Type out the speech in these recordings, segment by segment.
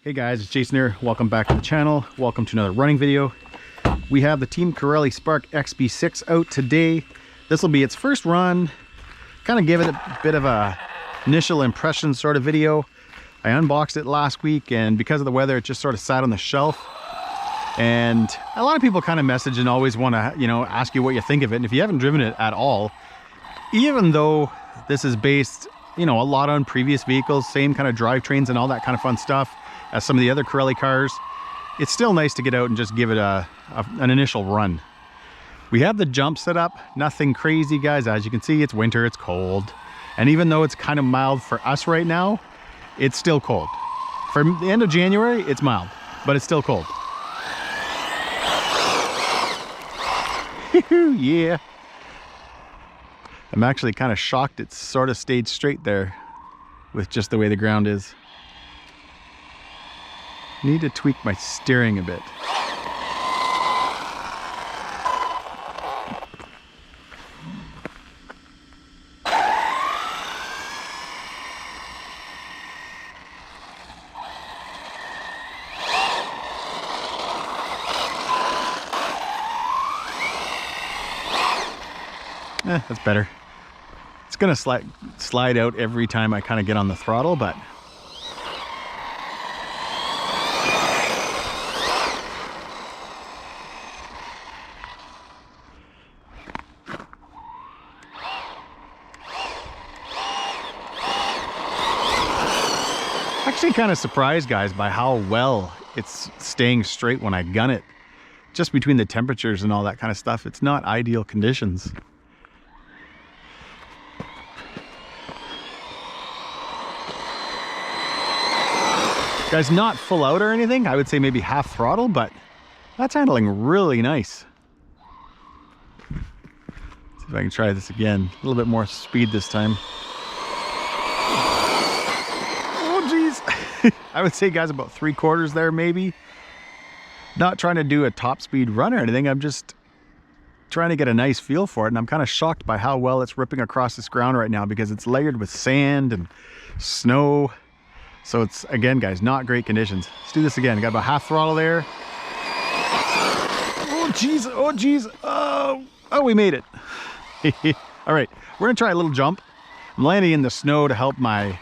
Hey guys, it's Jason here. Welcome back to the channel. Welcome to another running video. We have the Team Corelli Spark XB6 out today. This will be its first run. Kind of give it a bit of a initial impression sort of video. I unboxed it last week, and because of the weather, it just sort of sat on the shelf. And a lot of people kind of message and always want to, ask you what you think of it. And if you haven't driven it at all, even though this is based, a lot on previous vehicles, same kind of drivetrains and all that kind of fun stuff as some of the other Corelli cars, it's still nice to get out and just give it an initial run. We have the jump set up, nothing crazy guys. As you can see, it's winter, it's cold. And even though it's kind of mild for us right now, it's still cold. For the end of January, it's mild, but it's still cold. Yeah. I'm actually kind of shocked it sort of stayed straight there with just the way the ground is. Need to tweak my steering a bit. That's better. It's gonna slide out every time I kind of get on the throttle, but actually kind of surprised guys by how well it's staying straight when I gun it. Just between the temperatures and all that kind of stuff, it's not ideal conditions. Guys, not full out or anything. I would say maybe half throttle, but that's handling really nice. Let's see if I can try this again. A little bit more speed this time. Oh geez. I would say guys about 3/4 there maybe. Not trying to do a top speed run or anything. I'm just trying to get a nice feel for it, and I'm kind of shocked by how well it's ripping across this ground right now because it's layered with sand and snow. So it's, again guys, not great conditions. Let's do this again. Got about half throttle there. Oh geez, oh geez. Oh, we made it. All right, we're gonna try a little jump. I'm landing in the snow to help my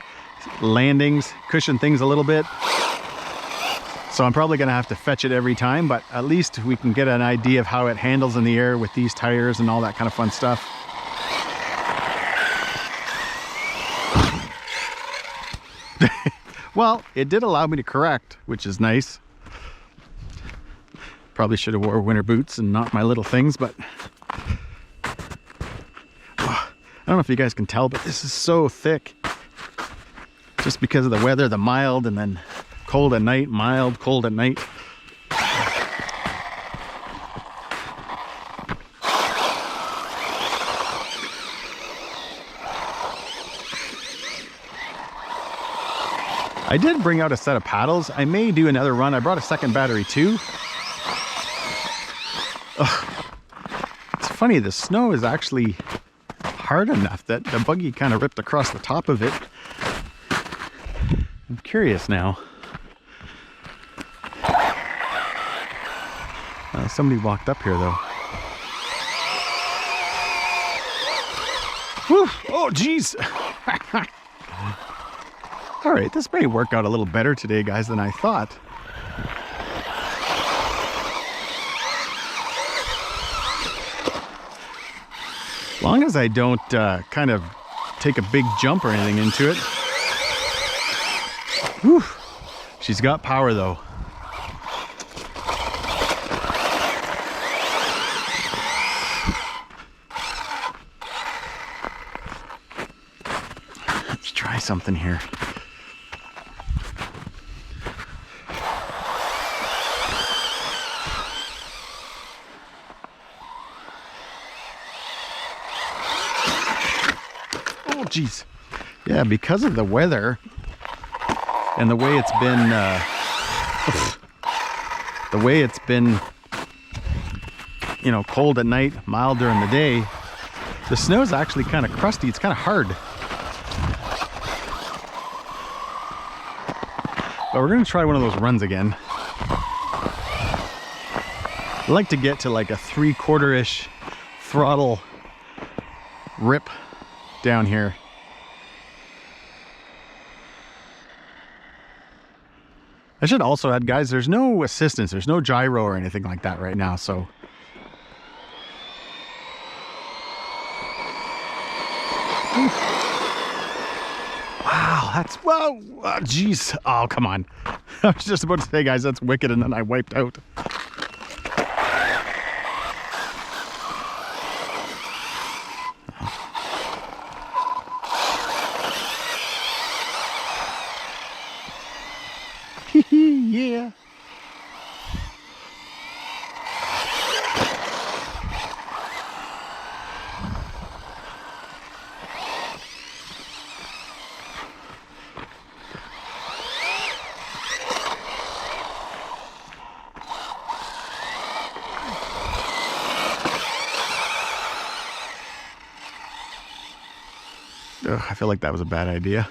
landings, cushion things a little bit. So I'm probably gonna have to fetch it every time, but at least we can get an idea of how it handles in the air with these tires and all that kind of fun stuff. Well, it did allow me to correct, which is nice. Probably should have wore winter boots and not my little things, but I don't know if you guys can tell, but this is so thick. Just because of the weather, the mild, and then cold at night, mild, cold at night. I did bring out a set of paddles. I may do another run. I brought a second battery too. Ugh. It's funny, the snow is actually hard enough that the buggy kind of ripped across the top of it. I'm curious now. Somebody walked up here though. Whew. Oh geez. All right, this may work out a little better today, guys, than I thought. As long as I don't kind of take a big jump or anything into it. Whew. She's got power, though. Let's try something here. Oh geez. Yeah, because of the weather and the way it's been cold at night, mild during the day, the snow is actually kind of crusty. It's kind of hard. But we're gonna try one of those runs again. I like to get to like a 3/4-ish throttle rip down here. I should also add, guys, there's no assistance, there's no gyro or anything like that right now, so. Wow, that's, whoa, jeez. Oh, come on. I was just about to say, guys, that's wicked, and then I wiped out. Yeah. Ugh, I feel like that was a bad idea.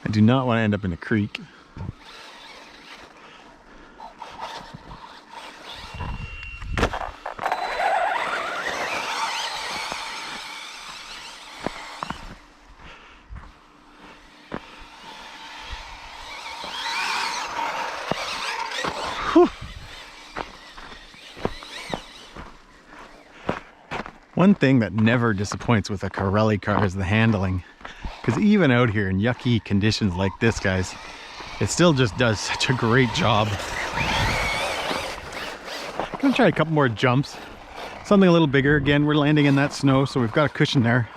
I do not want to end up in a creek. Whew. One thing that never disappoints with a Corelli car is the handling. Because even out here in yucky conditions like this, guys, it still just does such a great job. I'm gonna try a couple more jumps. Something a little bigger. Again, we're landing in that snow, so we've got a cushion there.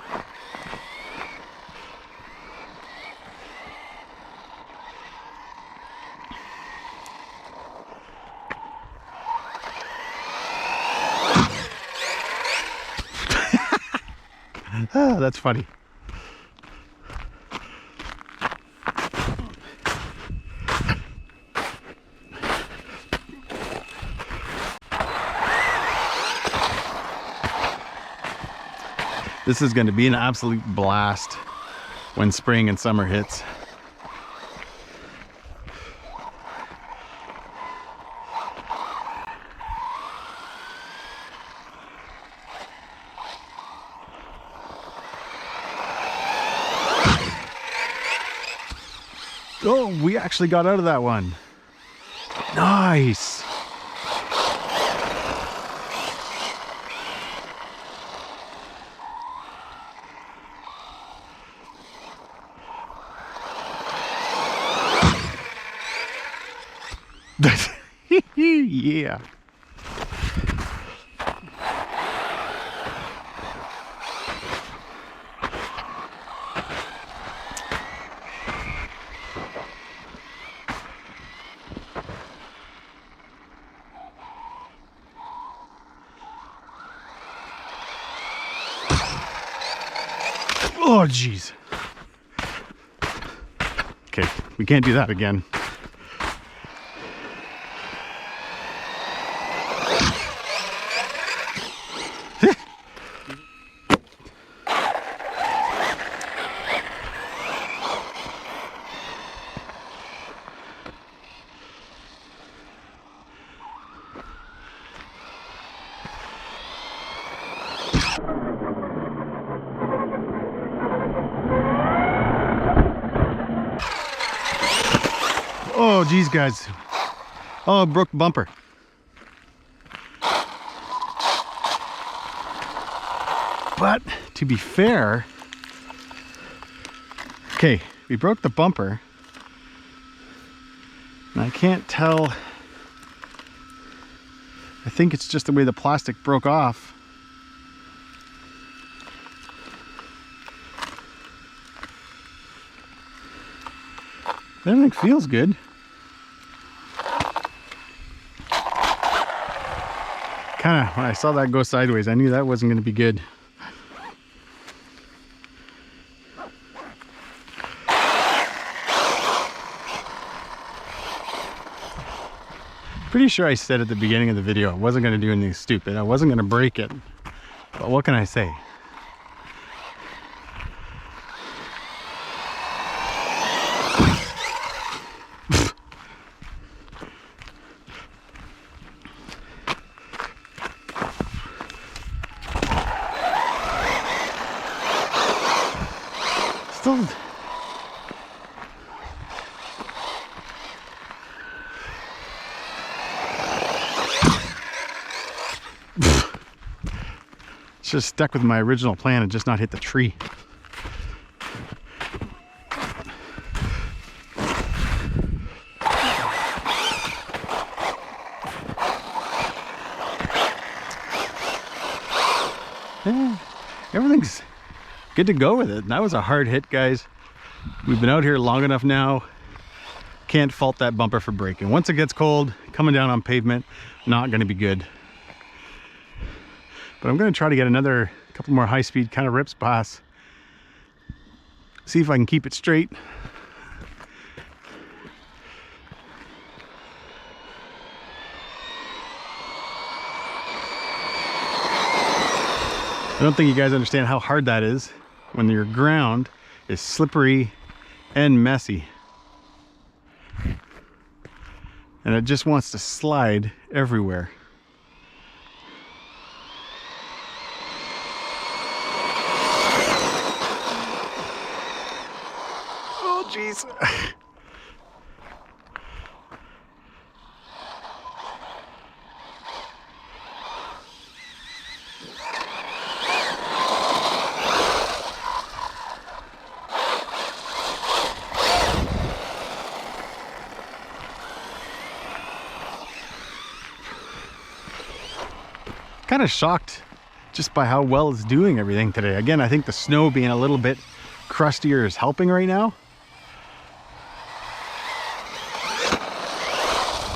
Ah, that's funny. This is going to be an absolute blast when spring and summer hits. Oh, we actually got out of that one. Nice. Yeah. Oh, jeez. Okay, we can't do that again. Oh, geez, guys. Oh, broke the bumper. But to be fair, okay, we broke the bumper. And I can't tell. I think it's just the way the plastic broke off. Everything feels good. Kind of, when I saw that go sideways, I knew that wasn't going to be good. Pretty sure I said at the beginning of the video I wasn't going to do anything stupid. I wasn't going to break it. But what can I say? Still... Just stuck with my original plan and just not hit the tree. Yeah, everything's good to go with it. That was a hard hit, guys. We've been out here long enough now. Can't fault that bumper for breaking. Once it gets cold, coming down on pavement, not going to be good. But I'm going to try to get another couple more high-speed kind of rips pass. See if I can keep it straight. I don't think you guys understand how hard that is when your ground is slippery and messy. And it just wants to slide everywhere. Oh, jeez. Kind of shocked just by how well it's doing everything today. Again, I think the snow being a little bit crustier is helping right now.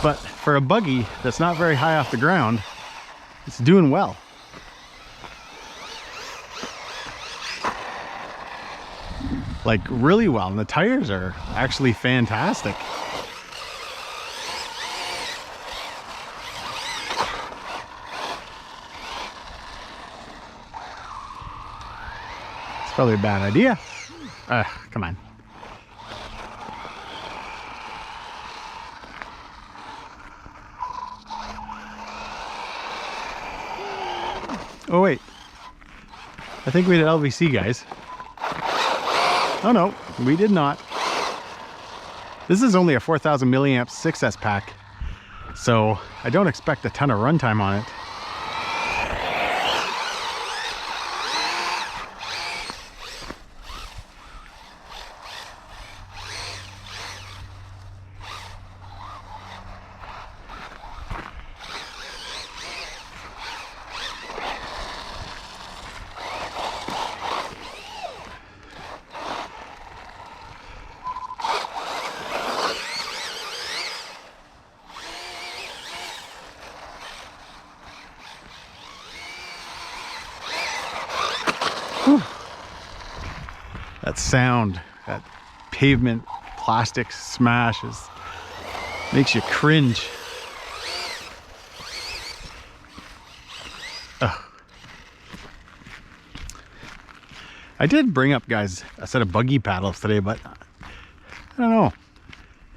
But for a buggy that's not very high off the ground, it's doing well. Like really well, and the tires are actually fantastic. It's probably a bad idea. Come on. Oh wait, I think we did LVC, guys. Oh no, we did not. This is only a 4,000 milliamp 6S pack, so I don't expect a ton of runtime on it. Whew. That sound, that pavement plastic smash makes you cringe. Ugh. I did bring up, guys, a set of buggy paddles today, but I don't know.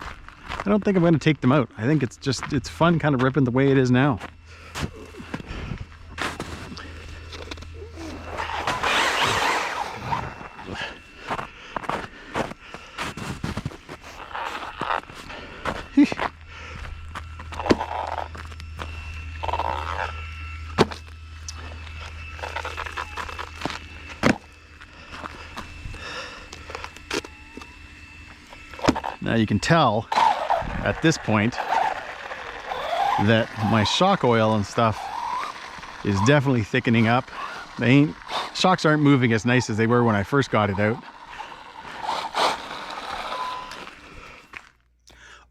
I don't think I'm going to take them out. I think it's fun kind of ripping the way it is now. Now you can tell at this point that my shock oil and stuff is definitely thickening up. Shocks aren't moving as nice as they were when I first got it out.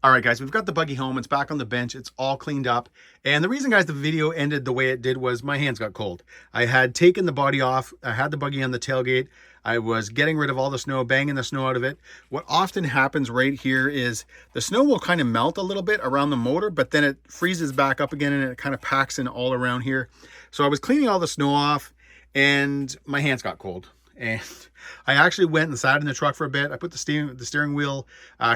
All right, guys, we've got the buggy home. It's back on the bench. It's all cleaned up. And the reason, guys, the video ended the way it did was my hands got cold. I had taken the body off. I had the buggy on the tailgate. I was getting rid of all the snow, banging the snow out of it. What often happens right here is the snow will kind of melt a little bit around the motor, but then it freezes back up again and it kind of packs in all around here. So I was cleaning all the snow off and my hands got cold. And I actually went and sat in the truck for a bit. I put the steering wheel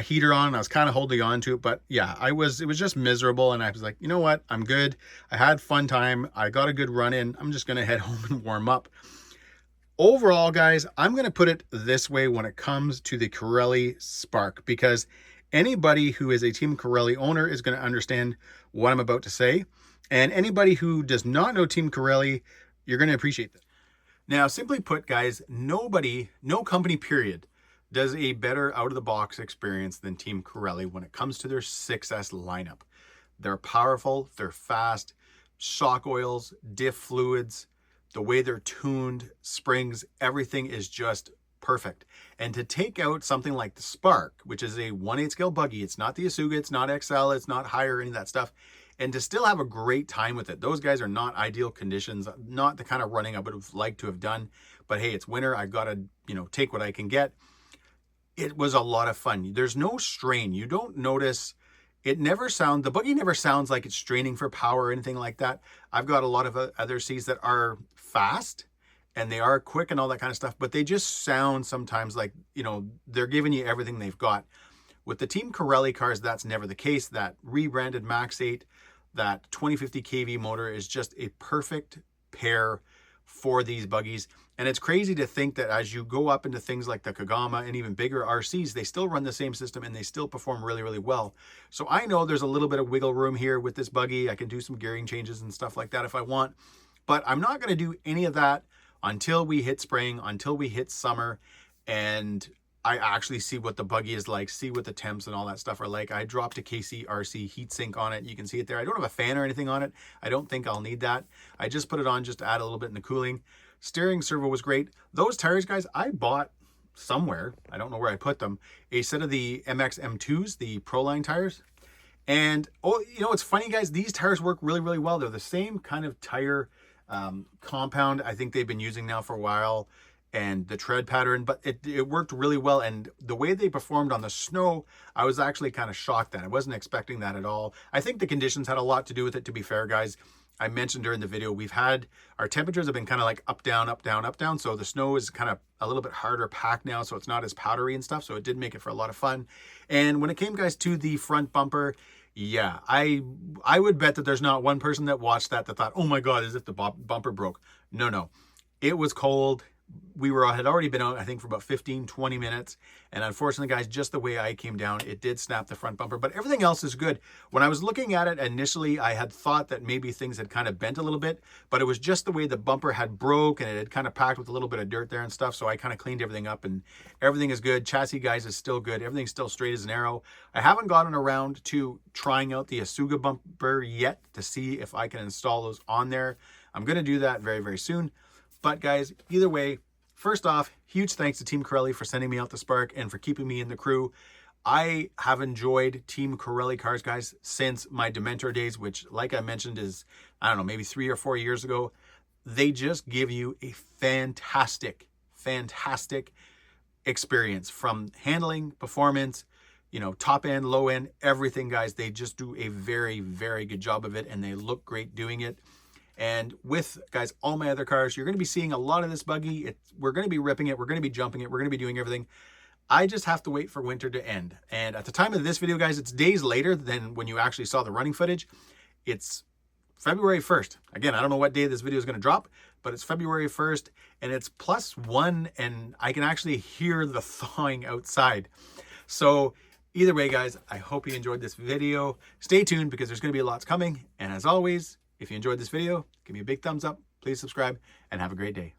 heater on. I was kind of holding on to it, but yeah, it was just miserable. And I was like, you know what? I'm good. I had fun time. I got a good run in. I'm just going to head home and warm up. Overall, guys, I'm going to put it this way when it comes to the Corelli Spark, because anybody who is a Team Corelli owner is going to understand what I'm about to say. And anybody who does not know Team Corelli, you're going to appreciate this. Now, simply put, guys, no company, period, does a better out-of-the-box experience than Team Corelli when it comes to their 6S lineup. They're powerful, they're fast, shock oils, diff fluids, the way they're tuned, springs, everything is just perfect. And to take out something like the Spark, which is a 1/8 scale buggy, it's not the Asuga, it's not XL, it's not higher, any of that stuff, and to still have a great time with it. Those guys are not ideal conditions, not the kind of running I would have liked to have done, but hey, it's winter. I've got to, take what I can get. It was a lot of fun. There's no strain. You don't notice, the buggy never sounds like it's straining for power or anything like that. I've got a lot of other Cs that are fast and they are quick and all that kind of stuff, but they just sound sometimes like, they're giving you everything they've got. With the Team Corelli cars, that's never the case. That rebranded Max 8, that 2050 kV motor is just a perfect pair for these buggies. And it's crazy to think that as you go up into things like the Kagama and even bigger RCs, they still run the same system and they still perform really, really well. So I know there's a little bit of wiggle room here with this buggy. I can do some gearing changes and stuff like that if I want, but I'm not going to do any of that until we hit spring, until we hit summer, and I actually see what the buggy is like, see what the temps and all that stuff are like. I dropped a KC RC heatsink on it. You can see it there. I don't have a fan or anything on it. I don't think I'll need that. I just put it on just to add a little bit in the cooling. Steering servo was great. Those tires, guys, I bought somewhere, I don't know where I put them, a set of the MX M2s, the Proline tires. And, it's funny, guys, these tires work really, really well. They're the same kind of tire compound I think they've been using now for a while, and the tread pattern, but it worked really well. And the way they performed on the snow, I was actually kind of shocked at. I wasn't expecting that at all. I think the conditions had a lot to do with it, to be fair, guys. I mentioned during the video, our temperatures have been kind of like up, down, up, down, up, down. So the snow is kind of a little bit harder packed now, so it's not as powdery and stuff. So it did make it for a lot of fun. And when it came, guys, to the front bumper, yeah, I would bet that there's not one person that watched that thought, oh my God, as if the bumper broke. No. It was cold. We had already been out, I think, for about 15-20 minutes, and unfortunately, guys, just the way I came down, it did snap the front bumper, but everything else is good. When I was looking at it initially, I had thought that maybe things had kind of bent a little bit, but it was just the way the bumper had broke and it had kind of packed with a little bit of dirt there and stuff, so I kind of cleaned everything up and everything is good. Chassis, guys, is still good. Everything's still straight as an arrow. I haven't gotten around to trying out the Asuga bumper yet to see if I can install those on there. I'm going to do that very, very soon. But guys, either way, first off, huge thanks to Team Corelli for sending me out the Spark and for keeping me in the crew. I have enjoyed Team Corelli cars, guys, since my Dementor days, which, like I mentioned, is, I don't know, maybe 3 or 4 years ago. They just give you a fantastic, fantastic experience from handling, performance, top end, low end, everything, guys. They just do a very, very good job of it, and they look great doing it. And with, guys, all my other cars, you're going to be seeing a lot of this buggy. We're going to be ripping it. We're going to be jumping it. We're going to be doing everything. I just have to wait for winter to end. And at the time of this video, guys, it's days later than when you actually saw the running footage. It's February 1st. Again, I don't know what day this video is going to drop, but it's February 1st, and it's +1, and I can actually hear the thawing outside. So either way, guys, I hope you enjoyed this video. Stay tuned because there's going to be lots coming. And as always, if you enjoyed this video, give me a big thumbs up, please subscribe, and have a great day.